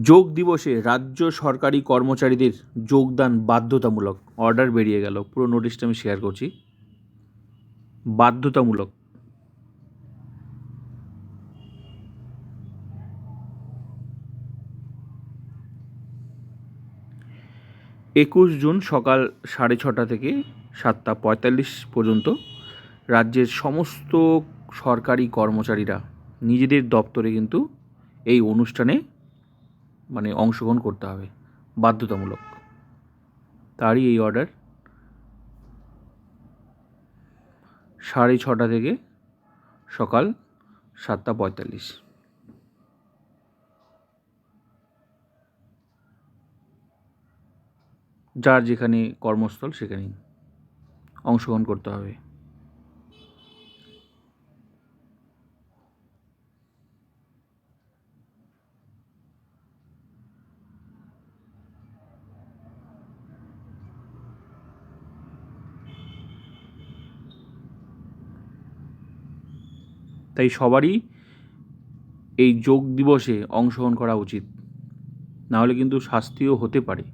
যোগ দিবসে রাজ্য সরকারি কর্মচারীদের যোগদান বাধ্যতামূলক, অর্ডার বেরিয়ে গেল। পুরো নোটিশটা আমি শেয়ার করছি। বাধ্যতামূলক। একুশ জুন সকাল 6:30 থেকে 7:45 পর্যন্ত রাজ্যের সমস্ত সরকারি কর্মচারীরা নিজেদের দপ্তরে কিন্তু এই অনুষ্ঠানে অংশগ্রহণ করতে হবে, বাধ্যতামূলক। তারই এই অর্ডার। 6:30 থেকে সকাল 7:45। যার যেখানে কর্মস্থল সেখানেই অংশগ্রহণ করতে হবে। তাই সবারই এই যোগ দিবসে অংশগ্রহণ করা উচিত, নাহলে কিন্তু শাস্তিও হতে পারে।